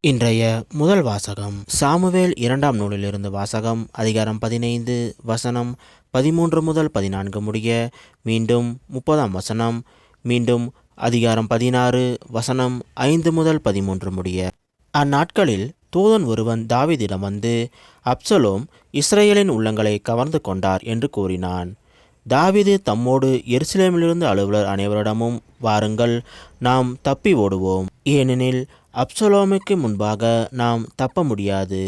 இன்றைய முதல் வாசகம் சாமுவேல் 2ஆம் நூலிலிருந்து வாசகம். அதிகாரம் 15 வசனம் 13 முதல் 14 முடிய, மீண்டும் 30ஆம் வசனம், மீண்டும் அதிகாரம் 16 வசனம் 5 முதல் 13 முடிய. அந்நாட்களில் தூதன் ஒருவன் தாவீதிடம் வந்து, அப்சலோம் இஸ்ரவேலின் உள்ளங்களை கவர்ந்து கொண்டார் என்று கூறினான். தாவீது தம்மோடு எருசலேமிலிருந்து அலுவலர் அனைவரிடமும், வாருங்கள், நாம் தப்பி ஓடுவோம், ஏனெனில் அப்சலோமுக்கு முன்பாக நாம் தப்ப முடியாது.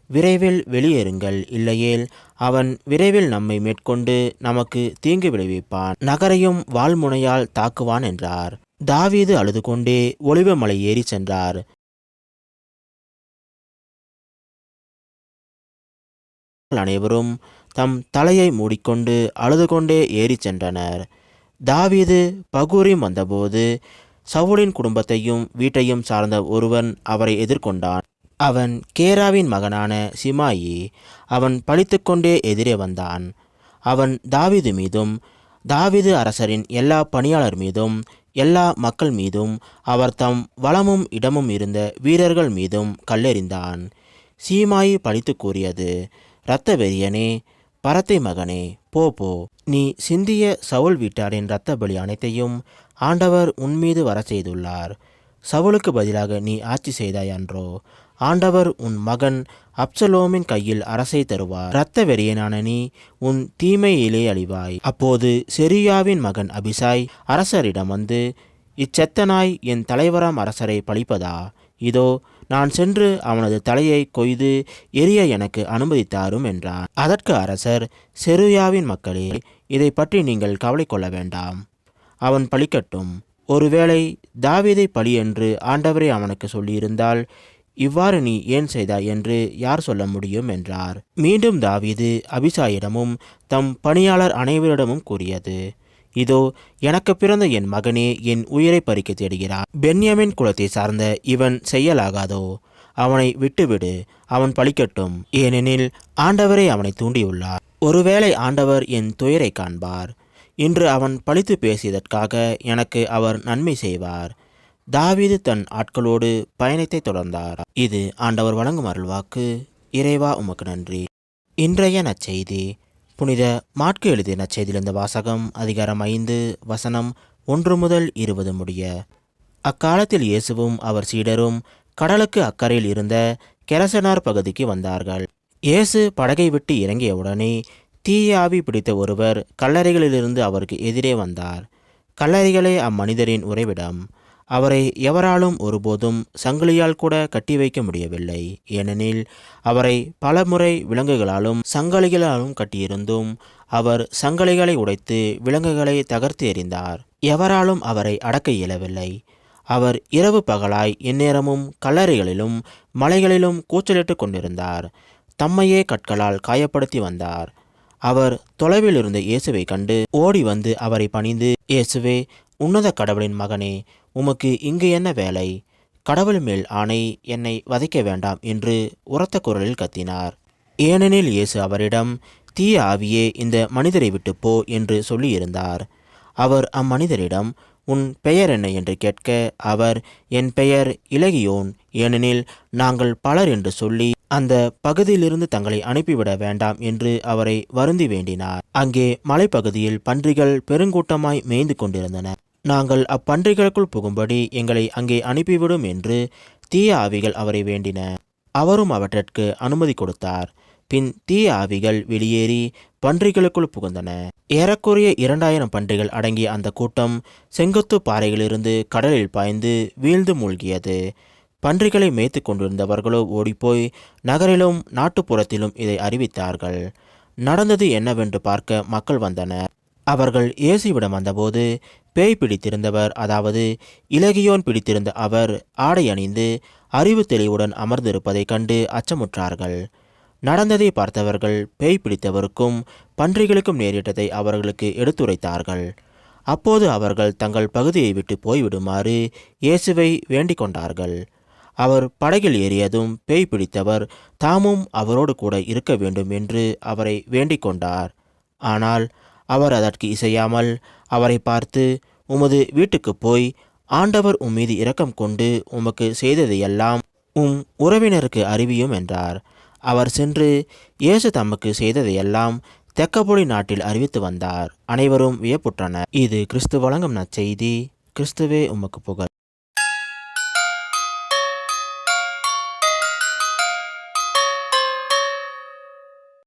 விரைவில் வெளியேறுங்கள், இல்லையேல் அவன் விரைவில் நம்மை மேற்கொண்டு நமக்கு தீங்கு விளைவிப்பான், நகரையும் வாள்முனையால் தாக்குவான் என்றார். தாவீது அழுது கொண்டே ஒலிவ மலை ஏறி சென்றார். அனைவரும் தம் தலையை மூடிக்கொண்டு அழுது கொண்டே ஏறி சென்றனர். தாவீது பகூரிம் வந்தபோது சவுலின் குடும்பத்தையும் வீட்டையும் சார்ந்த ஒருவன் அவரை எதிர்கொண்டான். அவன் கேராவின் மகனான சிமாயி. அவன் பழித்துக்கொண்டே எதிரே வந்தான். அவன் தாவீது மீதும் தாவீது அரசரின் எல்லா பணியாளர் மீதும் எல்லா மக்கள் மீதும் அவர் தம் வளமும் இடமும் இருந்த வீரர்கள் மீதும் கல்லெறிந்தான். சீமாயி பழித்து கூறியது, இரத்த வெறியனே, பரத்தை மகனே, போ போ, நீ சிந்திய சவுல் வீட்டாரின் இரத்த பலி அனைத்தையும் ஆண்டவர் உன்மீது வர செய்துள்ளார். சவுலுக்கு பதிலாக நீ ஆட்சி செய்தாய் அன்றோ? ஆண்டவர் உன் மகன் அப்சலோமின் கையில் அரசை தருவார். இரத்த வெறியனான நீ உன் தீமையிலே அழிவாய். அப்போது செருயாவின் மகன் அபிசாய் அரசரிடம் வந்து, இச்செத்தனாய் என் தலைவராம் அரசரை பழிப்பதா? இதோ நான் சென்று அவனது தலையை கொய்து எரிய எனக்கு அனுமதித்தாரும் என்றான். அதற்கு அரசர், செருயாவின் மக்களே, இதை பற்றி நீங்கள் கவலை கொள்ள வேண்டாம், அவன் பழிக்கட்டும். ஒருவேளை தாவீதை பழி என்று ஆண்டவரே அவனுக்கு சொல்லியிருந்தால் இவ்வாறு நீ ஏன் செய்தாய் என்று யார் சொல்ல முடியும் என்றார். மீண்டும் தாவீது அபிசாயிடமும் தம் பணியாளர் அனைவரிடமும் கூறியது, இதோ எனக்கு பிறந்த என் மகனே என் உயிரை பறிக்க தேடுகிறார். பென்யமின் குலத்தை சார்ந்த இவன் செய்யலாகாதோ? அவனை விட்டுவிடு, அவன் பழிக்கட்டும், ஏனெனில் ஆண்டவரே அவனை தூண்டியுள்ளார். ஒருவேளை ஆண்டவர் என் துயரை காண்பார். இன்று அவன் பழித்து பேசியதற்காக எனக்கு அவர் நன்மை செய்வார். தாவீது தன் ஆட்களோடு பயணத்தை தொடர்ந்தார். இது ஆண்டவர் வழங்கும் அருள்வாக்கு. இறைவா உமக்கு நன்றி. இன்றைய நற்செய்தி புனித மாற்கு எழுதிய நற்செய்தியிலிருந்த வாசகம். அதிகாரம் 5 வசனம் 1 முதல் 20 முடிய. அக்காலத்தில் இயேசுவும் அவர் சீடரும் கடலுக்கு அக்கறையில் இருந்த கெரசனார் பகுதிக்கு வந்தார்கள். இயேசு படகை விட்டு இறங்கியவுடனே தீய ஆவி பிடித்த ஒருவர் கல்லறைகளிலிருந்து அவருக்கு எதிரே வந்தார். கல்லறைகளே அம்மனிதரின் உறைவிடம். அவரை எவராலும் ஒருபோதும் சங்கிலியால் கூட கட்டி வைக்க முடியவில்லை, ஏனெனில் அவரை பலமுறை விலங்குகளாலும் சங்கிலிகளாலும் கட்டியிருந்தும் அவர் சங்கிலிகளை உடைத்து விலங்குகளை தகர்த்து எறிந்தார். எவராலும் அவரை அடக்க இயலவில்லை. அவர் இரவு பகலாய் எந்நேரமும் கல்லறைகளிலும் மலைகளிலும் கூச்சலிட்டு கொண்டிருந்தார். தம்மையே கற்களால் காயப்படுத்தி வந்தார். அவர் தொலைவில் இருந்த இயேசுவை கண்டு ஓடி வந்து அவரை பணிந்து, இயேசுவே, உன்னத கடவுளின் மகனே, உமக்கு இங்கு என்ன வேலை? கடவுள் மேல் ஆணை, என்னை வதைக்க வேண்டாம் என்று உரத்த குரலில் கத்தினார். ஏனெனில் இயேசு அவரிடம், தீய ஆவியே, இந்த மனிதரை விட்டு போ என்று சொல்லியிருந்தார். அவர் அம்மனிதரிடம், உன் பெயர் என்ன என்று கேட்க, அவர், என் பெயர் இலகியோன், ஏனெனில் நாங்கள் பலர் என்று சொல்லி அந்த பகுதியிலிருந்து தங்களை அனுப்பிவிட வேண்டாம் என்று அவரை வருந்தி வேண்டினார். அங்கே மலைப்பகுதியில் பன்றிகள் பெருங்கூட்டமாய் மேய்ந்து கொண்டிருந்தன. நாங்கள் அப்பன்றிகளுக்குள் புகும்படி எங்களை அங்கே அனுப்பிவிடும் என்று தீய ஆவிகள் அவரை வேண்டின. அவரும் அவற்றிற்கு அனுமதி கொடுத்தார். பின் தீய ஆவிகள் வெளியேறி பன்றிகளுக்குள் புகுந்தன. ஏறக்குறைய 2000 பன்றிகள் அடங்கிய அந்த கூட்டம் செங்குத்து பாறைகளிலிருந்து கடலில் பாய்ந்து வீழ்ந்து மூழ்கியது. பன்றிகளை மேய்த்து கொண்டிருந்தவர்களோ ஓடிப்போய் நகரிலும் நாட்டுப்புறத்திலும் இதை அறிவித்தார்கள். நடந்தது என்னவென்று பார்க்க மக்கள் வந்தனர். அவர்கள் இயேசுவிடம் வந்தபோது பேய் பிடித்திருந்தவர், அதாவது இலகியோன் பிடித்திருந்த அவர் ஆடை அணிந்து அறிவு தெளிவுடன் அமர்ந்திருப்பதை கண்டு அச்சமுற்றார்கள். நடந்ததை பார்த்தவர்கள் பேய் பிடித்தவருக்கும் பன்றிகளுக்கும் நேரிட்டதை அவர்களுக்கு எடுத்துரைத்தார்கள். அப்போது அவர்கள் தங்கள் பகுதியை விட்டு போய்விடுமாறு இயேசுவை வேண்டிக் கொண்டார்கள். அவர் படகில் ஏறியதும் பேய் பிடித்தவர் தாமும் அவரோடு கூட இருக்க வேண்டும் என்று அவரை வேண்டிக் கொண்டார். ஆனால் அவர் அதற்கு இசையாமல் அவரை பார்த்து, உமது வீட்டுக்கு போய் ஆண்டவர் உம்மீது இரக்கம் கொண்டு உமக்கு செய்ததையெல்லாம் உம் உறவினருக்கு அறிவியும் என்றார். அவர் சென்று இயேசு தமக்கு செய்ததையெல்லாம் தெக்கப்பொலி நாட்டில் அறிவித்து வந்தார். அனைவரும் வியப்புற்றனர். இது கிறிஸ்து வழங்கும் நற்செய்தி. கிறிஸ்துவே உமக்கு புகழ்.